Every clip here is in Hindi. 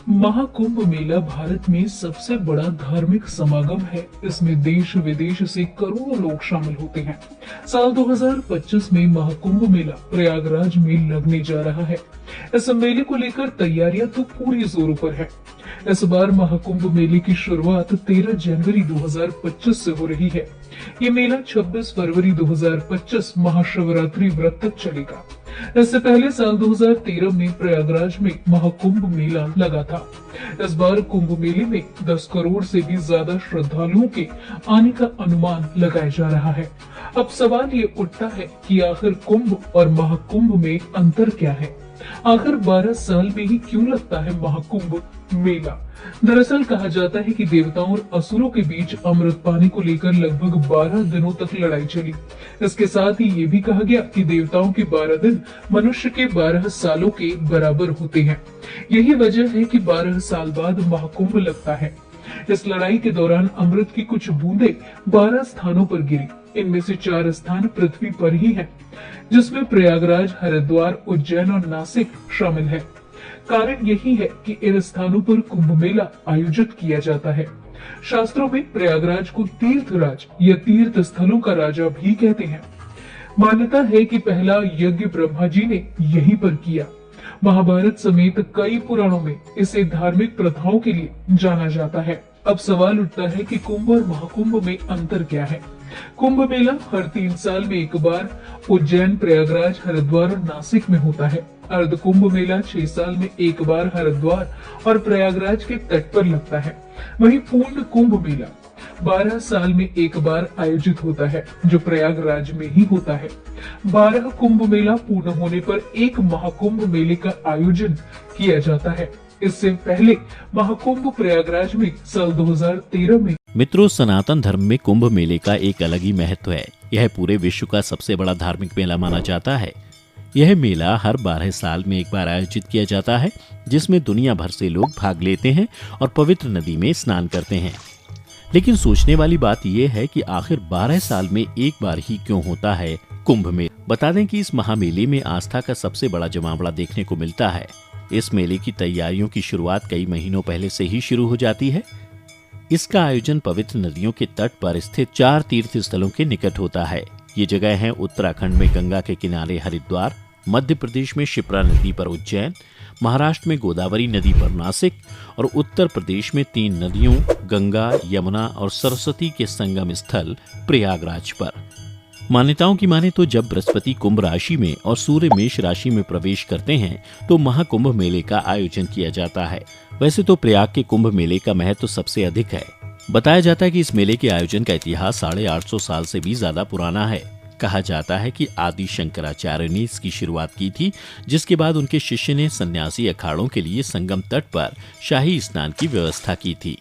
महाकुंभ मेला भारत में सबसे बड़ा धार्मिक समागम है। इसमें देश विदेश से करोड़ों लोग शामिल होते हैं। साल 2025 में महाकुंभ मेला प्रयागराज में लगने जा रहा है। इस मेले को लेकर तैयारियां तो पूरी जोरों पर है। इस बार महाकुंभ मेले की शुरुआत 13 जनवरी 2025 से हो रही है। ये मेला 26 फरवरी 2025 महाशिवरात्रि व्रत तक चलेगा। इससे पहले साल 2013 में प्रयागराज में महाकुंभ मेला लगा था। इस बार कुंभ मेले में 10 करोड़ से भी ज्यादा श्रद्धालुओं के आने का अनुमान लगाया जा रहा है। अब सवाल ये उठता है कि आखिर कुंभ और महाकुंभ में अंतर क्या है? आखिर 12 साल में ही क्यों लगता है महाकुंभ मेला? दरअसल कहा जाता है कि देवताओं और असुरों के बीच अमृत पाने को लेकर लगभग 12 दिनों तक लड़ाई चली। इसके साथ ही ये भी कहा गया कि देवताओं के 12 दिन मनुष्य के 12 सालों के बराबर होते हैं। यही वजह है कि 12 साल बाद महाकुंभ लगता है। इस लड़ाई के दौरान अमृत की कुछ बूंदें 12 स्थानों पर गिरी। इनमें से 4 स्थान पृथ्वी पर ही हैं, जिसमें प्रयागराज, हरिद्वार, उज्जैन और नासिक शामिल है। कारण यही है कि इन स्थानों पर कुंभ मेला आयोजित किया जाता है। शास्त्रों में प्रयागराज को तीर्थराज या तीर्थ स्थलों का राजा भी कहते हैं। मान्यता है कि पहला यज्ञ ब्रह्मा जी ने यहीं पर किया। महाभारत समेत कई पुराणों में इसे धार्मिक प्रथाओं के लिए जाना जाता है। अब सवाल उठता है कि कुंभ और महाकुंभ में अंतर क्या है? कुंभ मेला हर 3 साल में एक बार उज्जैन, प्रयागराज, हरिद्वार और नासिक में होता है। अर्ध कुंभ मेला 6 साल में एक बार हरिद्वार और प्रयागराज के तट पर लगता है। वहीं पूर्ण कुंभ मेला 12 साल में एक बार आयोजित होता है, जो प्रयागराज में ही होता है। 12 कुंभ मेला पूर्ण होने पर एक महाकुंभ मेले का आयोजन किया जाता है। इससे पहले महाकुंभ प्रयागराज में साल 2013 में। मित्रों, सनातन धर्म में कुंभ मेले का एक अलग ही महत्व है। यह पूरे विश्व का सबसे बड़ा धार्मिक मेला माना जाता है। यह मेला हर 12 साल में एक बार आयोजित किया जाता है, जिसमें दुनिया भर से लोग भाग लेते हैं और पवित्र नदी में स्नान करते हैं। लेकिन सोचने वाली बात यह है कि आखिर 12 साल में एक बार ही क्यों होता है कुंभ मेला। बता दें कि इस महामेले में आस्था का सबसे बड़ा जमावड़ा देखने को मिलता है। इस मेले की तैयारियों की शुरुआत कई महीनों पहले से ही शुरू हो जाती है। इसका आयोजन पवित्र नदियों के तट पर स्थित 4 तीर्थ स्थलों के निकट होता है। ये जगह है उत्तराखंड में गंगा के किनारे हरिद्वार, मध्य प्रदेश में शिप्रा नदी पर उज्जैन, महाराष्ट्र में गोदावरी नदी पर नासिक और उत्तर प्रदेश में 3 नदियों गंगा, यमुना और सरस्वती के संगम स्थल प्रयागराज पर। मान्यताओं की माने तो जब बृहस्पति कुंभ राशि में और सूर्य मेष राशि में प्रवेश करते हैं तो महाकुंभ मेले का आयोजन किया जाता है। वैसे तो प्रयाग के कुंभ मेले का महत्व सबसे अधिक है। बताया जाता है कि इस मेले के आयोजन का इतिहास 850 साल से भी ज्यादा पुराना है। कहा जाता है कि आदि शंकराचार्य ने इसकी शुरुआत की थी, जिसके बाद उनके शिष्य ने सन्यासी अखाड़ों के लिए संगम तट पर शाही स्नान की व्यवस्था की थी।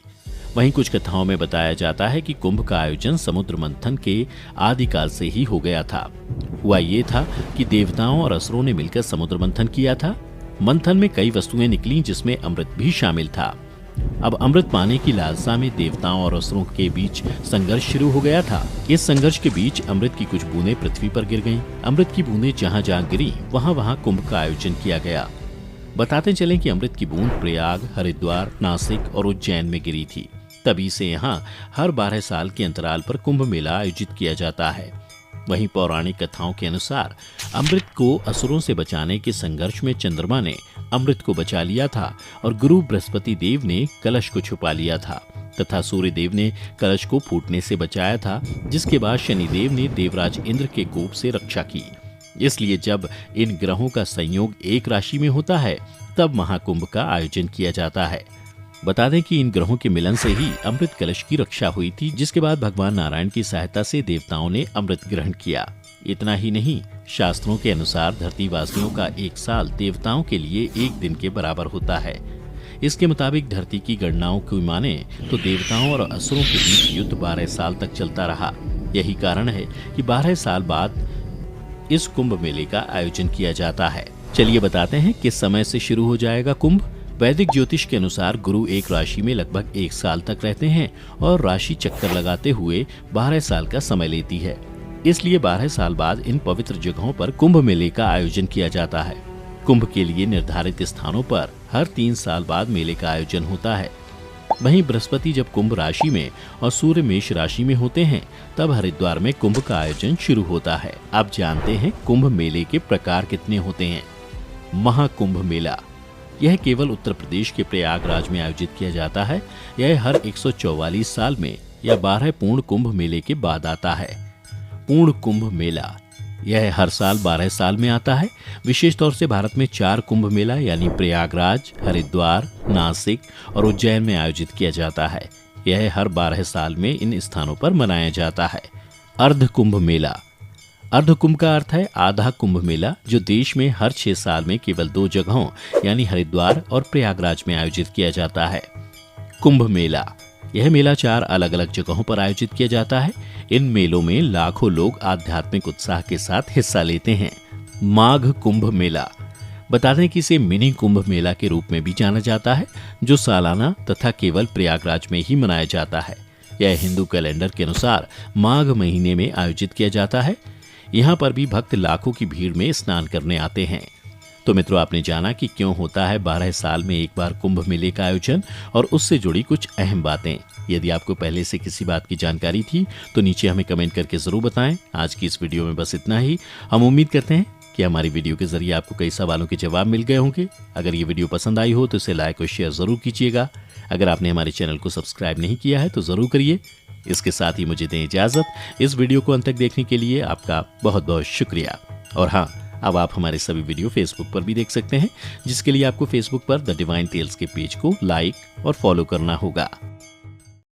वहीं कुछ कथाओं में बताया जाता है कि कुंभ का आयोजन समुद्र मंथन के आदिकाल से ही हो गया था। हुआ ये था कि देवताओं और असुरों ने मिलकर समुद्र मंथन किया था। मंथन में कई वस्तुएं निकली, जिसमें अमृत भी शामिल था। अब अमृत पाने की लालसा में देवताओं और असुरों के बीच संघर्ष शुरू हो गया था। इस संघर्ष के बीच अमृत की कुछ बूंदें पृथ्वी पर गिर गईं। अमृत की बूंदें जहां जहां गिरी वहां कुंभ का आयोजन किया गया। बताते चलें कि अमृत की बूंद प्रयाग, हरिद्वार, नासिक और उज्जैन में गिरी थी। तभी से यहाँ हर 12 साल के अंतराल पर कुंभ मेला आयोजित किया जाता है। वहीं पौराणिक कथाओं के अनुसार अमृत को असुरों से बचाने के संघर्ष में चंद्रमा ने अमृत को बचा लिया था और गुरु बृहस्पति देव ने कलश को छुपा लिया था तथा सूर्य देव ने कलश को फूटने से बचाया था, जिसके बाद शनिदेव ने देवराज इंद्र के कोप से रक्षा की। इसलिए जब इन ग्रहों का संयोग एक राशि में होता है तब महाकुंभ का आयोजन किया जाता है। बता दें कि इन ग्रहों के मिलन से ही अमृत कलश की रक्षा हुई थी, जिसके बाद भगवान नारायण की सहायता से देवताओं ने अमृत ग्रहण किया। इतना ही नहीं, शास्त्रों के अनुसार धरतीवासियों का 1 साल देवताओं के लिए 1 दिन के बराबर होता है। इसके मुताबिक धरती की गणनाओं को माने तो देवताओं और असुरों के बीच युद्ध 12 साल तक चलता रहा। यही कारण है कि 12 साल बाद इस कुंभ मेले का आयोजन किया जाता है। चलिए बताते हैं किस समय से शुरू हो जाएगा कुंभ। वैदिक ज्योतिष के अनुसार गुरु एक राशि में लगभग 1 साल तक रहते हैं और राशि चक्कर लगाते हुए 12 साल का समय लेती है। इसलिए 12 साल बाद इन पवित्र जगहों पर कुंभ मेले का आयोजन किया जाता है। कुंभ के लिए निर्धारित स्थानों पर हर 3 साल बाद मेले का आयोजन होता है। वहीं बृहस्पति जब कुंभ राशि में और सूर्य मेष राशि में होते हैं तब हरिद्वार में कुंभ का आयोजन शुरू होता है। अब जानते हैं कुंभ मेले के प्रकार कितने होते हैं। महाकुंभ मेला, यह केवल उत्तर प्रदेश के प्रयागराज में आयोजित किया जाता है। यह हर 144 साल में या 12 पूर्ण कुंभ मेले के बाद आता है। पूर्ण कुंभ मेला, यह हर साल 12 साल में आता है। विशेष तौर से भारत में 4 कुंभ मेला यानी प्रयागराज, हरिद्वार, नासिक और उज्जैन में आयोजित किया जाता है। यह हर 12 साल में इन स्थानों पर मनाया जाता है। अर्ध कुंभ मेला, अर्ध कुंभ का अर्थ है आधा कुंभ मेला, जो देश में हर 6 साल में केवल 2 जगहों यानी हरिद्वार और प्रयागराज में आयोजित किया जाता है। कुंभ मेला, यह मेला 4 अलग अलग जगहों पर आयोजित किया जाता है। इन मेलों में लाखों लोग आध्यात्मिक उत्साह के साथ हिस्सा लेते हैं। माघ कुंभ मेला, बता दें कि इसे मिनी कुंभ मेला के रूप में भी जाना जाता है, जो सालाना तथा केवल प्रयागराज में ही मनाया जाता है। यह हिंदू कैलेंडर के अनुसार माघ महीने में आयोजित किया जाता है। यहाँ पर भी भक्त लाखों की भीड़ में स्नान करने आते हैं। तो मित्रों, आपने जाना कि क्यों होता है 12 साल में एक बार कुंभ मेले का आयोजन और उससे जुड़ी कुछ अहम बातें। यदि आपको पहले से किसी बात की जानकारी थी तो नीचे हमें कमेंट करके जरूर बताएं। आज की इस वीडियो में बस इतना ही। हम उम्मीद करते हैं कि हमारी वीडियो के जरिए आपको कई सवालों के जवाब मिल गए होंगे। अगर ये वीडियो पसंद आई हो तो इसे लाइक और शेयर जरूर कीजिएगा। अगर आपने हमारे चैनल को सब्सक्राइब नहीं किया है तो जरूर करिए। इसके साथ ही मुझे दें इजाजत। इस वीडियो को अंत तक देखने के लिए आपका बहुत बहुत शुक्रिया। और हाँ, अब आप हमारे सभी वीडियो फेसबुक पर भी देख सकते हैं, जिसके लिए आपको फेसबुक पर द डिवाइन टेल्स के पेज को लाइक और फॉलो करना होगा।